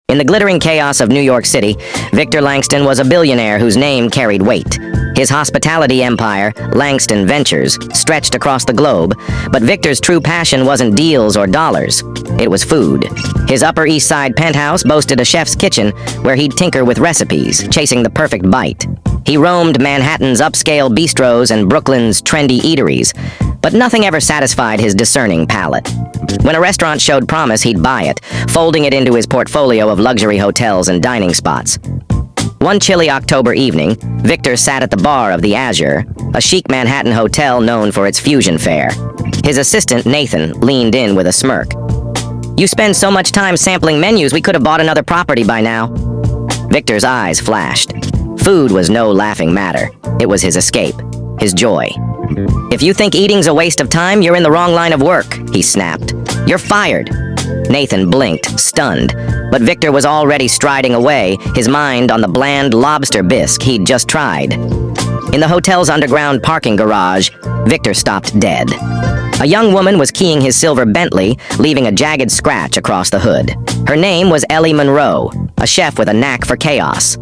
In the glittering chaos of New York City, Victor Langston was a billionaire whose name carried weight. His hospitality empire, Langston Ventures, stretched across the globe, but Victor's true passion wasn't deals or dollars. It was food. His Upper East Side penthouse boasted a chef's kitchen where he'd tinker with recipes, chasing the perfect bite. He roamed Manhattan's upscale bistros and Brooklyn's trendy eateries, but nothing ever satisfied his discerning palate. When a restaurant showed promise, he'd buy it, folding it into his portfolio of luxury hotels and dining spots. One chilly October evening, Victor sat at the bar of the Azure, a chic Manhattan hotel known for its fusion fare. His assistant, Nathan, leaned in with a smirk. "You spend so much time sampling menus, we could have bought another property by now." Victor's eyes flashed. Food was no laughing matter. It was his escape, his joy. "If you think eating's a waste of time, you're in the wrong line of work," he snapped. "You're fired." Nathan blinked, stunned, but Victor was already striding away, his mind on the bland lobster bisque he'd just tried. In the hotel's underground parking garage, Victor stopped dead. A young woman was keying his silver Bentley, leaving a jagged scratch across the hood. Her name was Ellie Monroe, a chef with a knack for chaos.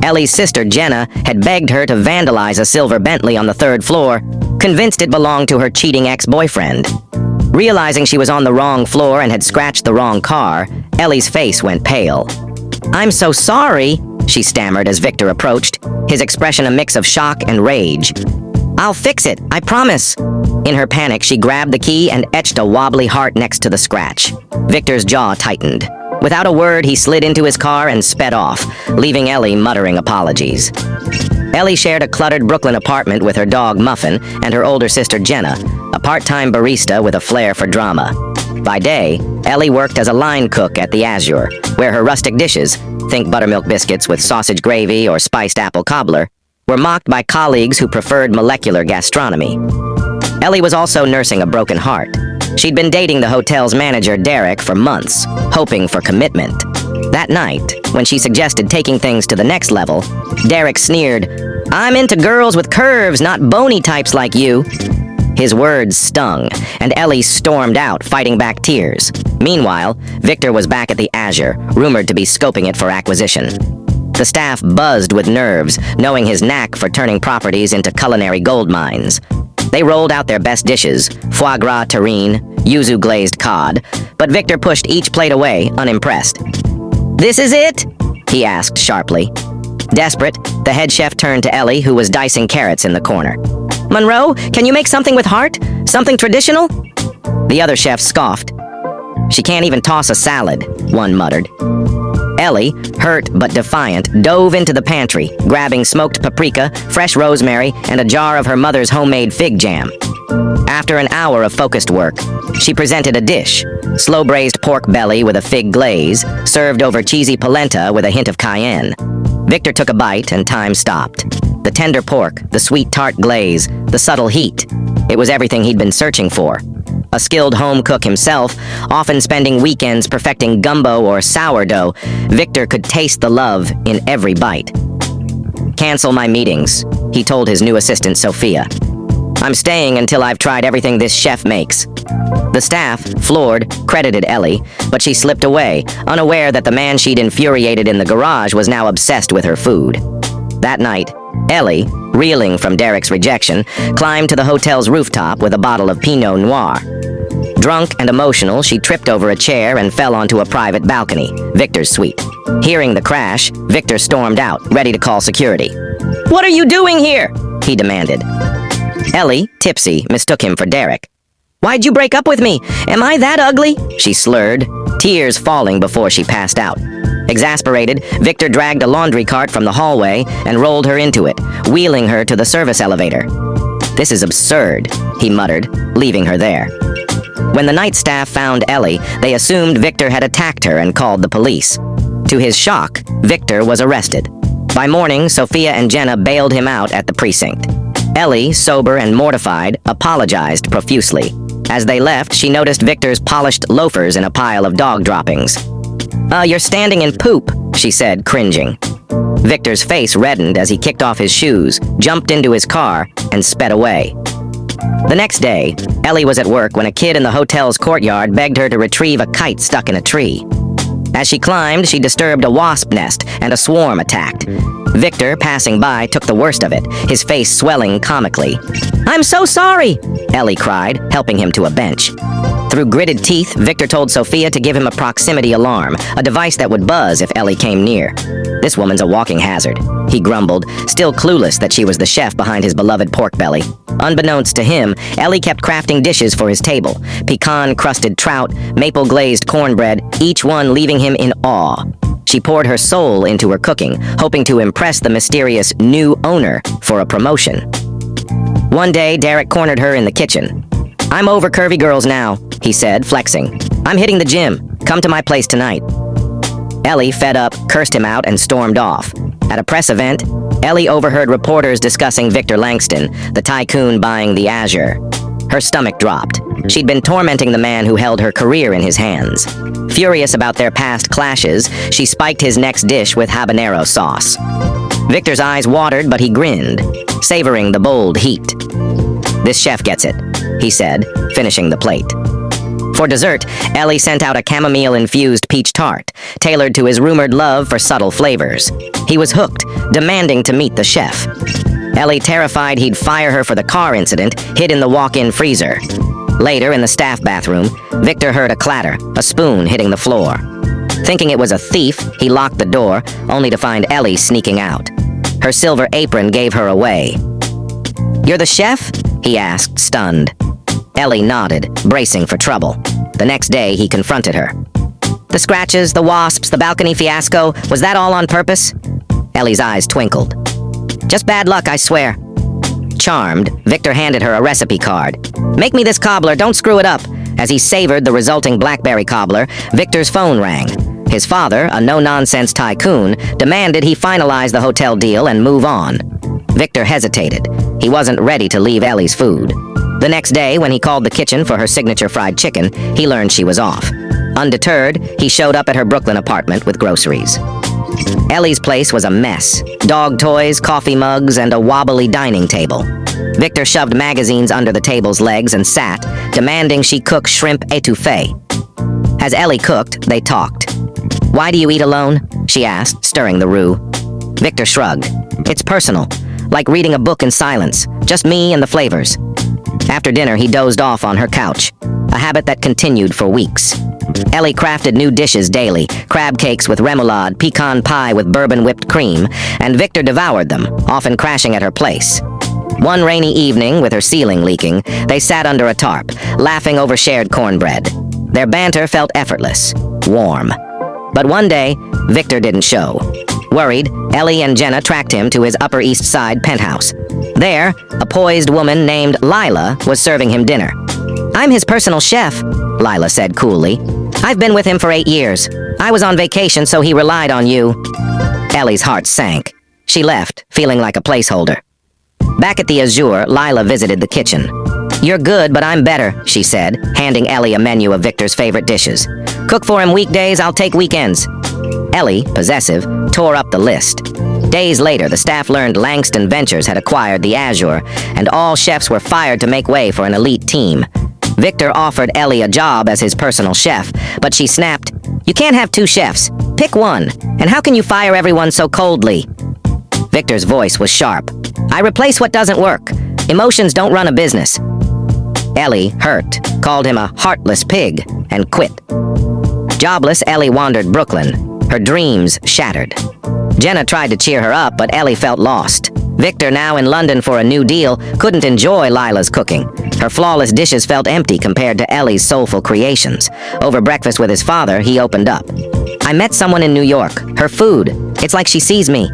Ellie's sister, Jenna, had begged her to vandalize a silver Bentley on the third floor, convinced it belonged to her cheating ex-boyfriend. Realizing she was on the wrong floor and had scratched the wrong car, Ellie's face went pale. "I'm so sorry," she stammered as Victor approached, his expression a mix of shock and rage. "I'll fix it, I promise." In her panic, she grabbed the key and etched a wobbly heart next to the scratch. Victor's jaw tightened. Without a word, he slid into his car and sped off, leaving Ellie muttering apologies. Ellie shared a cluttered Brooklyn apartment with her dog Muffin and her older sister Jenna, a part-time barista with a flair for drama. By day, Ellie worked as a line cook at the Azure, where her rustic dishes, think buttermilk biscuits with sausage gravy or spiced apple cobbler, were mocked by colleagues who preferred molecular gastronomy. Ellie was also nursing a broken heart. She'd been dating the hotel's manager, Derek, for months, hoping for commitment. That night, when she suggested taking things to the next level, Derek sneered, "I'm into girls with curves, not bony types like you." His words stung, and Ellie stormed out, fighting back tears. Meanwhile, Victor was back at the Azure, rumored to be scoping it for acquisition. The staff buzzed with nerves, knowing his knack for turning properties into culinary gold mines. They rolled out their best dishes, foie gras terrine, yuzu glazed cod, but Victor pushed each plate away, unimpressed. "This is it?" he asked sharply. Desperate, the head chef turned to Ellie, who was dicing carrots in the corner. "Monroe, can you make something with heart? Something traditional?" The other chef scoffed. "She can't even toss a salad," one muttered. Ellie, hurt but defiant, dove into the pantry, grabbing smoked paprika, fresh rosemary, and a jar of her mother's homemade fig jam. After an hour of focused work, she presented a dish, slow-braised pork belly with a fig glaze, served over cheesy polenta with a hint of cayenne. Victor took a bite and time stopped. The tender pork, the sweet tart glaze, the subtle heat. It was everything he'd been searching for. A skilled home cook himself, often spending weekends perfecting gumbo or sourdough, Victor could taste the love in every bite. "Cancel my meetings," he told his new assistant, Sophia. "I'm staying until I've tried everything this chef makes." The staff, floored, credited Ellie, but she slipped away, unaware that the man she'd infuriated in the garage was now obsessed with her food. That night, Ellie, reeling from Derek's rejection, climbed to the hotel's rooftop with a bottle of Pinot Noir. Drunk and emotional, she tripped over a chair and fell onto a private balcony, Victor's suite. Hearing the crash, Victor stormed out, ready to call security. "What are you doing here?" he demanded. Ellie, tipsy, mistook him for Derek. "Why'd you break up with me? Am I that ugly?" she slurred, tears falling before she passed out. Exasperated, Victor dragged a laundry cart from the hallway and rolled her into it, wheeling her to the service elevator. "This is absurd," he muttered, leaving her there. When the night staff found Ellie, they assumed Victor had attacked her and called the police. To his shock, Victor was arrested. By morning, Sophia and Jenna bailed him out at the precinct. Ellie, sober and mortified, apologized profusely. As they left, she noticed Victor's polished loafers in a pile of dog droppings. You're standing in poop," she said, cringing. Victor's face reddened as he kicked off his shoes, jumped into his car, and sped away. The next day, Ellie was at work when a kid in the hotel's courtyard begged her to retrieve a kite stuck in a tree. As she climbed, she disturbed a wasp nest, and a swarm attacked. Victor, passing by, took the worst of it, his face swelling comically. "I'm so sorry," Ellie cried, helping him to a bench. Through gritted teeth, Victor told Sophia to give him a proximity alarm, a device that would buzz if Ellie came near. "This woman's a walking hazard," he grumbled, still clueless that she was the chef behind his beloved pork belly. Unbeknownst to him, Ellie kept crafting dishes for his table, pecan-crusted trout, maple-glazed cornbread, each one leaving him in awe. She poured her soul into her cooking, hoping to impress the mysterious new owner for a promotion. One day, Derek cornered her in the kitchen. "I'm over curvy girls now," he said, flexing. "I'm hitting the gym. Come to my place tonight." Ellie, fed up, cursed him out and stormed off. At a press event, Ellie overheard reporters discussing Victor Langston, the tycoon buying the Azure. Her stomach dropped. She'd been tormenting the man who held her career in his hands. Furious about their past clashes, she spiked his next dish with habanero sauce. Victor's eyes watered, but he grinned, savoring the bold heat. "This chef gets it," he said, finishing the plate. For dessert, Ellie sent out a chamomile-infused peach tart, tailored to his rumored love for subtle flavors. He was hooked, demanding to meet the chef. Ellie, terrified he'd fire her for the car incident, hid in the walk-in freezer. Later, in the staff bathroom, Victor heard a clatter, a spoon hitting the floor. Thinking it was a thief, he locked the door, only to find Ellie sneaking out. Her silver apron gave her away. "You're the chef?" he asked, stunned. Ellie nodded, bracing for trouble. The next day, he confronted her. "The scratches, the wasps, the balcony fiasco, was that all on purpose?" Ellie's eyes twinkled. "Just bad luck, I swear." Charmed, Victor handed her a recipe card. "Make me this cobbler, don't screw it up." As he savored the resulting blackberry cobbler, Victor's phone rang. His father, a no-nonsense tycoon, demanded he finalize the hotel deal and move on. Victor hesitated. He wasn't ready to leave Ellie's food. The next day, when he called the kitchen for her signature fried chicken, he learned she was off. Undeterred, he showed up at her Brooklyn apartment with groceries. Ellie's place was a mess. Dog toys, coffee mugs, and a wobbly dining table. Victor shoved magazines under the table's legs and sat, demanding she cook shrimp étouffée. As Ellie cooked, they talked. "Why do you eat alone?" she asked, stirring the roux. Victor shrugged. "It's personal, like reading a book in silence, just me and the flavors." After dinner, he dozed off on her couch, a habit that continued for weeks. Ellie crafted new dishes daily, crab cakes with remoulade, pecan pie with bourbon whipped cream, and Victor devoured them, often crashing at her place. One rainy evening, with her ceiling leaking, they sat under a tarp, laughing over shared cornbread. Their banter felt effortless, warm. But one day, Victor didn't show. Worried, Ellie and Jenna tracked him to his Upper East Side penthouse. There, a poised woman named Lila was serving him dinner. "I'm his personal chef," Lila said coolly. "I've been with him for 8 years. I was on vacation, so he relied on you." Ellie's heart sank. She left, feeling like a placeholder. Back at the Azure, Lila visited the kitchen. "You're good, but I'm better," she said, handing Ellie a menu of Victor's favorite dishes. "Cook for him weekdays, I'll take weekends." Ellie, possessive, tore up the list. Days later, the staff learned Langston Ventures had acquired the Azure, and all chefs were fired to make way for an elite team. Victor offered Ellie a job as his personal chef, but she snapped, "You can't have 2 chefs. Pick one. And how can you fire everyone so coldly?" Victor's voice was sharp. "I replace what doesn't work. Emotions don't run a business." Ellie, hurt, called him a heartless pig and quit. Jobless, Ellie wandered Brooklyn, her dreams shattered. Jenna tried to cheer her up, but Ellie felt lost. Victor, now in London for a new deal, couldn't enjoy Lila's cooking. Her flawless dishes felt empty compared to Ellie's soulful creations. Over breakfast with his father, he opened up. "I met someone in New York. Her food. It's like she sees me."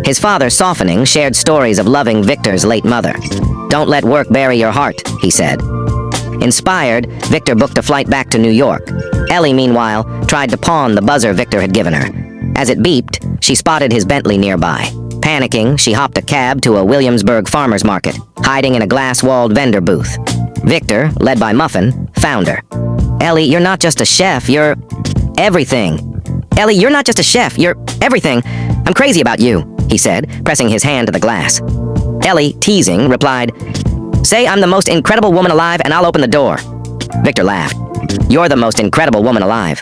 His father, softening, shared stories of loving Victor's late mother. "Don't let work bury your heart," he said. Inspired, Victor booked a flight back to New York. Ellie, meanwhile, tried to pawn the buzzer Victor had given her. As it beeped, she spotted his Bentley nearby. Panicking, she hopped a cab to a Williamsburg farmer's market, hiding in a glass-walled vendor booth. Victor, led by Muffin, found her. "Ellie, you're not just a chef, you're everything." "Ellie, you're not just a chef, you're everything. I'm crazy about you," he said, pressing his hand to the glass. Ellie, teasing, replied, "Say I'm the most incredible woman alive and I'll open the door." Victor laughed. "You're the most incredible woman alive."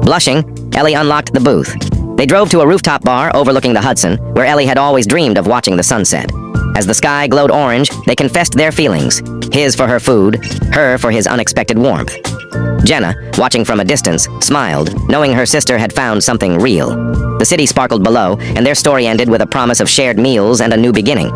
Blushing, Ellie unlocked the booth. They drove to a rooftop bar overlooking the Hudson, where Ellie had always dreamed of watching the sunset. As the sky glowed orange, they confessed their feelings. His for her food, her for his unexpected warmth. Jenna, watching from a distance, smiled, knowing her sister had found something real. The city sparkled below, and their story ended with a promise of shared meals and a new beginning.